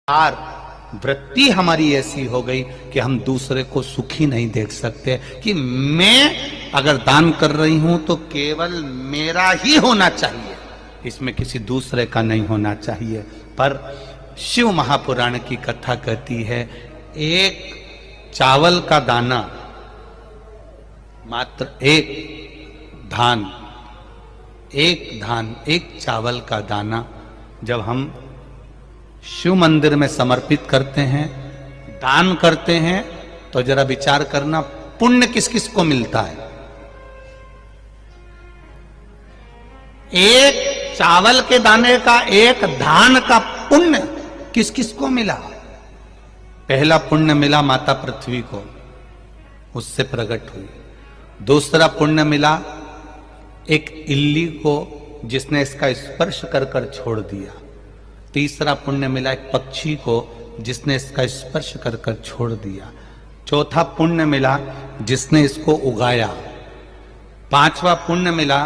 और वृत्ति हमारी ऐसी हो गई कि हम दूसरे को सुखी नहीं देख सकते, कि मैं अगर दान कर रही हूं तो केवल मेरा ही होना चाहिए, इसमें किसी दूसरे का नहीं होना चाहिए। पर शिव महापुराण की कथा कहती है, एक चावल का दाना, मात्र एक धान, एक चावल का दाना जब हम शिव मंदिर में समर्पित करते हैं, दान करते हैं, तो जरा विचार करना पुण्य किस किस को मिलता है। एक चावल के दाने का, एक धान का पुण्य किस किस को मिला। पहला पुण्य मिला माता पृथ्वी को, उससे प्रकट हुई। दूसरा पुण्य मिला एक इल्ली को, जिसने इसका स्पर्श कर कर छोड़ दिया। तीसरा पुण्य मिला एक पक्षी को, जिसने इसका स्पर्श कर कर छोड़ दिया। चौथा पुण्य मिला जिसने इसको उगाया। पांचवा पुण्य मिला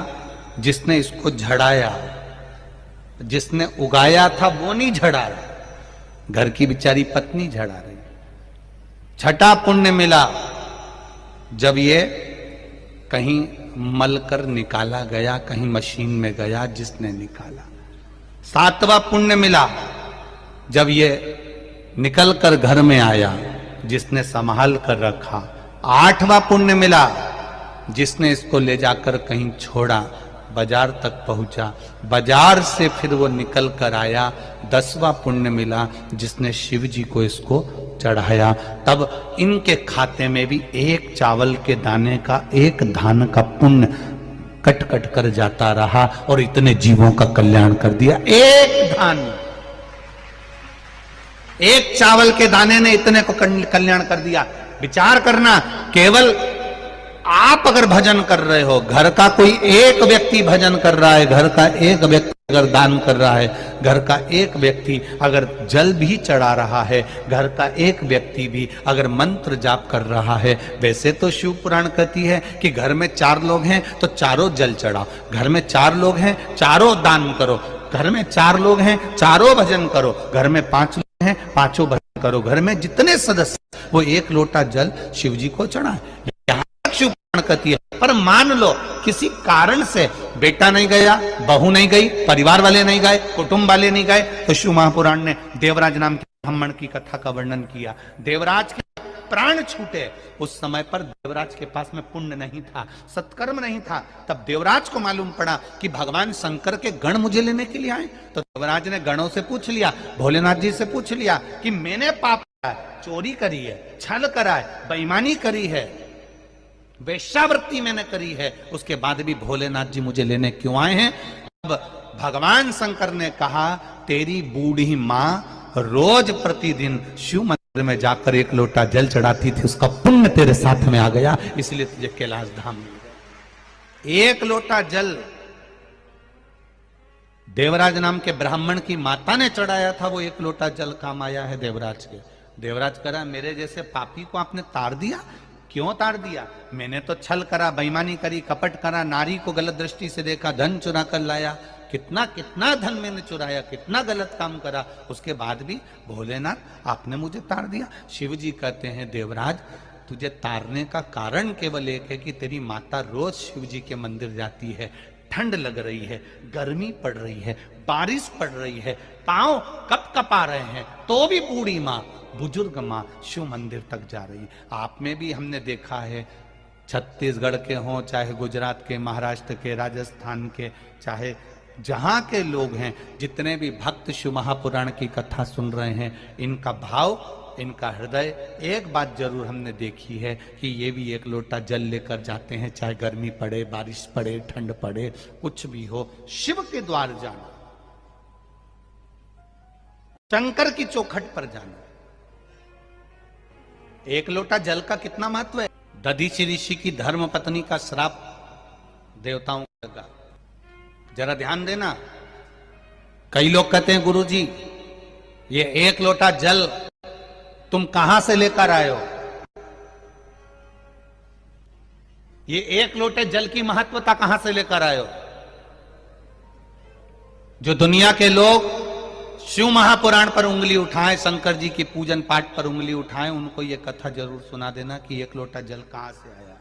जिसने इसको झड़ाया। जिसने उगाया था वो नहीं झड़ा रहा, घर की बेचारी पत्नी झड़ा रही। छठा पुण्य मिला जब ये कहीं मलकर निकाला गया, कहीं मशीन में गया, जिसने निकाला। सातवां पुण्य मिला जब ये निकल कर घर में आया, जिसने संभाल कर रखा। आठवां पुण्य मिला जिसने इसको ले जाकर कहीं छोड़ा, बाजार तक पहुंचा, बाजार से फिर वो निकल कर आया। 10वां पुण्य मिला जिसने शिव जी को इसको चढ़ाया। तब इनके खाते में भी एक चावल के दाने का, एक धान का पुण्य कट कट कर जाता रहा और इतने जीवों का कल्याण कर दिया। एक धान, एक चावल के दाने ने इतने को कल्याण कर दिया। विचार करना, केवल आप अगर भजन कर रहे हो, घर का कोई एक व्यक्ति भजन कर रहा है, घर का एक व्यक्ति अगर दान कर रहा है, घर का एक व्यक्ति अगर जल भी चढ़ा रहा है, घर का एक व्यक्ति भी अगर मंत्र जाप कर रहा है। वैसे तो शिव पुराण कहती है कि घर में 4 लोग हैं तो चारों जल चढ़ाओ, घर में 4 लोग हैं चारों दान करो, घर में 4 लोग हैं चारों भजन करो, घर में 5 लोग हैं 5 भजन करो, घर में जितने सदस्य वो 1 लोटा जल शिव जी को चढ़ाए। शिव पुराण कहती है। पर मान लो किसी कारण से बेटा नहीं गया, बहू नहीं गई, परिवार वाले नहीं गए, कुटुंब वाले नहीं गए, तो शिव महापुराण ने देवराज नाम के ब्राह्मण की कथा का वर्णन किया। देवराज के प्राण छूटे, उस समय पर देवराज के पास में पुण्य नहीं था, सत्कर्म नहीं था। तब देवराज को मालूम पड़ा कि भगवान शंकर के गण मुझे लेने के लिए आए। तो देवराज ने गणों से पूछ लिया, भोलेनाथ जी से पूछ लिया कि मैंने पाप किया, चोरी करी है, छल करा है, बेईमानी करी है, वेश्यावृत्ति मैंने करी है, उसके बाद भी भोलेनाथ जी मुझे लेने क्यों आए हैं। अब भगवान शंकर ने कहा, तेरी बूढ़ी मां रोज प्रतिदिन शिव मंदिर में जाकर 1 लोटा जल चढ़ाती थी, उसका पुण्य तेरे साथ में आ गया, इसलिए तुझे कैलाश धाम मिल गया। 1 लोटा जल देवराज नाम के ब्राह्मण की माता ने चढ़ाया था, वो 1 लोटा जल काम आया है देवराज के। देवराज करा, मेरे जैसे पापी को आपने तार दिया। क्यों तार दिया? मैंने तो छल करा, बेईमानी करी, कपट करा, नारी को गलत दृष्टि से देखा, धन चुरा कर लाया, कितना कितना धन मैंने चुराया, कितना गलत काम करा, उसके बाद भी भोलेनाथ आपने मुझे तार दिया। शिव जी कहते हैं, देवराज तुझे तारने का कारण केवल एक है कि तेरी माता रोज शिव जी के मंदिर जाती है, ठंड लग रही है, गर्मी पड़ रही है, बारिश पड़ रही है, पांव कप कपा रहे हैं, तो भी बूढ़ी माँ, बुजुर्ग माँ शिव मंदिर तक जा रही। आप में भी हमने देखा है, छत्तीसगढ़ के हों, चाहे गुजरात के, महाराष्ट्र के, राजस्थान के, चाहे जहां के लोग हैं, जितने भी भक्त शिव महापुराण की कथा सुन रहे हैं, इनका भाव, इनका हृदय, एक बात जरूर हमने देखी है कि ये भी 1 लोटा जल लेकर जाते हैं, चाहे गर्मी पड़े, बारिश पड़े, ठंड पड़े, कुछ भी हो, शिव के द्वार जाना, शंकर की चौखट पर जाना। 1 लोटा जल का कितना महत्व है। दधीचि ऋषि की धर्म पत्नी का श्राप देवताओं को लगा, जरा ध्यान देना। कई लोग कहते हैं, गुरुजी ये 1 लोटा जल तुम कहां से लेकर आए हो? ये 1 लोटे जल की महत्वता कहां से लेकर आए हो? जो दुनिया के लोग शिव महापुराण पर उंगली उठाएं, शंकर जी की पूजन पाठ पर उंगली उठाएं, उनको ये कथा जरूर सुना देना कि एक लोटा जल कहां से आया।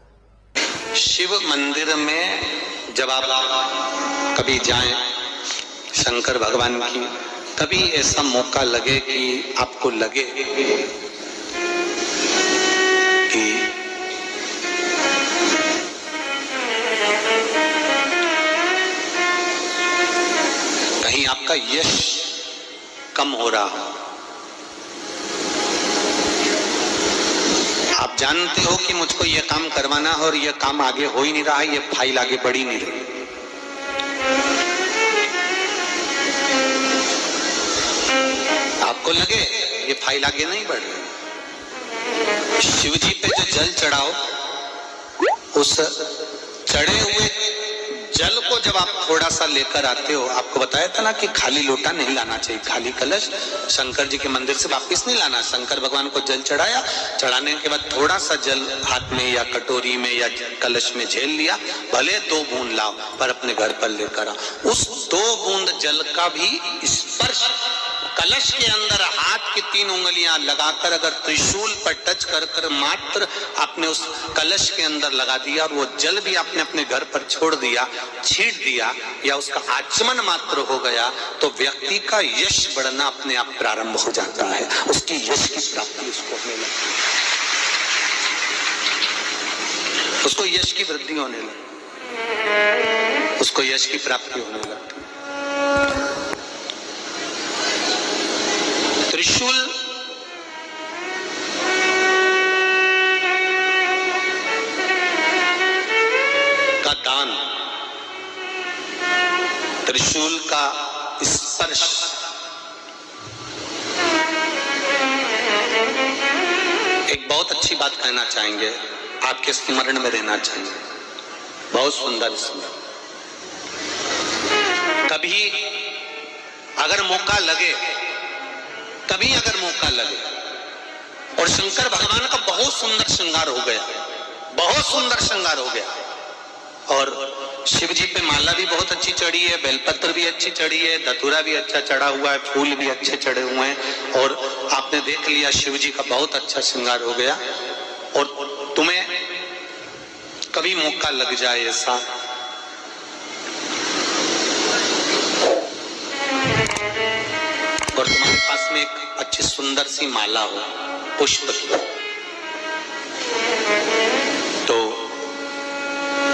शिव मंदिर में जब आप कभी जाएं शंकर भगवान की, कभी ऐसा मौका लगे कि आपको लगे कि कहीं आपका यश कम हो रहा हो, आप जानते हो कि मुझको ये काम करवाना है और ये काम आगे हो ही नहीं रहा है, ये फाइल आगे बढ़ ही नहीं रही, आपको लगे ये फाइल आगे नहीं बढ़ रही, शिव जी पे जो जल चढ़ाओ, उस चढ़े हुए जल को जब आप थोड़ा सा लेकर आते हो, आपको बताया था ना कि खाली लोटा नहीं लाना चाहिए, खाली कलश शंकर जी के मंदिर से वापस नहीं लाना। शंकर भगवान को जल चढ़ाया, चढ़ाने के बाद थोड़ा सा जल हाथ में या कटोरी में या कलश में झेल लिया, भले 2 बूंद लाओ पर अपने घर पर लेकर आओ। उस 2 बूंद जल का भी स्पर्श कलश के अंदर हाथ की 3 उंगलियां लगाकर अगर त्रिशूल पर टच कर कर मात्र आपने उस कलश के अंदर लगा दिया और वो जल भी आपने अपने घर पर छोड़ दिया, छींट दिया या उसका आचमन मात्र हो गया, तो व्यक्ति का यश बढ़ना अपने आप प्रारंभ हो जाता है, उसकी यश की प्राप्ति उसको होने लगती है, उसको यश की वृद्धि होने लगती, उसको यश की प्राप्ति होने लगती। त्रिशूल का दान, त्रिशूल का स्पर्श एक बहुत अच्छी बात कहना चाहेंगे, आपके स्मरण में रहना चाहिए, बहुत सुंदर स्मरण। कभी अगर मौका लगे, कभी अगर मौका लगे, और शंकर भगवान का बहुत सुंदर श्रृंगार हो गया, बहुत सुंदर श्रृंगार हो गया, और शिव जी पे माला भी बहुत अच्छी चढ़ी है, बेलपत्र भी अच्छी चढ़ी है, धतूरा भी अच्छा चढ़ा हुआ है, फूल भी अच्छे चढ़े हुए हैं, और आपने देख लिया शिव जी का बहुत अच्छा श्रृंगार हो गया, और तुम्हें कभी मौका लग जाए ऐसा और तुम्हारे पास में एक अच्छी सुंदर सी माला हो पुष्प की, तो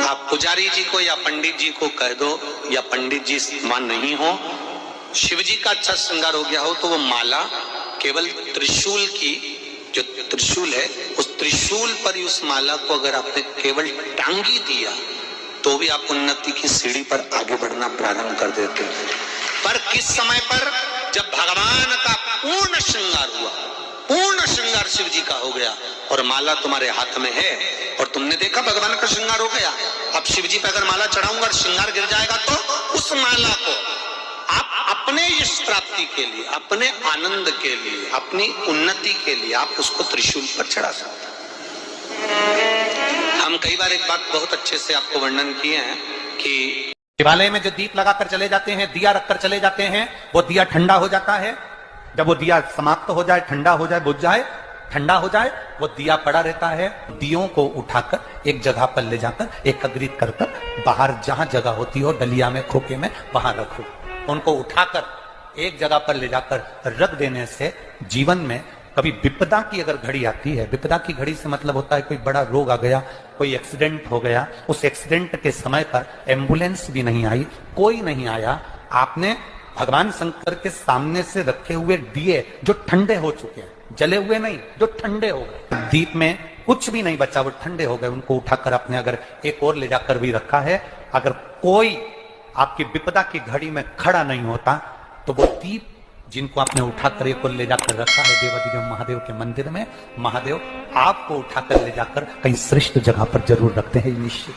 आप पुजारी जी को या पंडित जी को कह दो, या पंडित जी मान नहीं हो, शिव जी का अच्छा श्रृंगार हो गया हो, तो वो माला केवल त्रिशूल की, जो त्रिशूल है उस त्रिशूल पर ही उस माला को अगर आपने केवल टांगी दिया तो भी आप उन्नति की सीढ़ी पर आगे बढ़ना प्रारंभ कर देते हैं। पर किस समय पर? जब भगवान का पूर्ण श्रृंगार हुआ, पूर्ण श्रृंगार शिव जी का हो गया और माला तुम्हारे हाथ में है और तुमने देखा भगवान का श्रृंगार हो गया, अब शिव जी पे अगर माला चढ़ाऊंगा और श्रृंगार गिर जाएगा तो उस माला को आप अपने यश प्राप्ति के लिए, अपने आनंद के लिए, अपनी उन्नति के लिए आप उसको त्रिशूल पर चढ़ा सकते हैं। हम कई बार एक बात बहुत अच्छे से आपको वर्णन किए हैं कि शिवालय में जो दीप लगाकर चले जाते हैं, दिया रखकर चले जाते हैं, वो दिया ठंडा हो जाता है, जब वो दिया समाप्त हो जाए, ठंडा हो जाए, बुझ जाए, ठंडा हो जाए, वो दिया पड़ा रहता है। दियों को उठाकर एक जगह पर ले जाकर एकत्रित कर कर बाहर जहां जगह होती हो, डलिया में, खोखे में, वहां रखो। उनको उठाकर एक जगह पर ले जाकर रख देने से जीवन में कभी विपदा की अगर घड़ी आती है, विपदा की घड़ी से मतलब होता है कोई बड़ा रोग आ गया, कोई एक्सीडेंट हो गया, उस एक्सीडेंट के समय पर एम्बुलेंस भी नहीं आई, कोई नहीं आया, आपने भगवान शंकर के सामने से रखे हुए दिए जो ठंडे हो चुके हैं, जले हुए नहीं, जो ठंडे हो गए, दीप में कुछ भी नहीं बचा, वो ठंडे हो गए, उनको उठाकर आपने अगर एक और ले जाकर भी रखा है, अगर कोई आपकी विपदा की घड़ी में खड़ा नहीं होता तो वो दीप जिनको आपने उठाकर एक और ले जाकर रखा है देवाधिदेव महादेव के मंदिर में, महादेव आपको उठाकर ले जाकर कहीं श्रेष्ठ जगह पर जरूर रखते हैं निश्चित।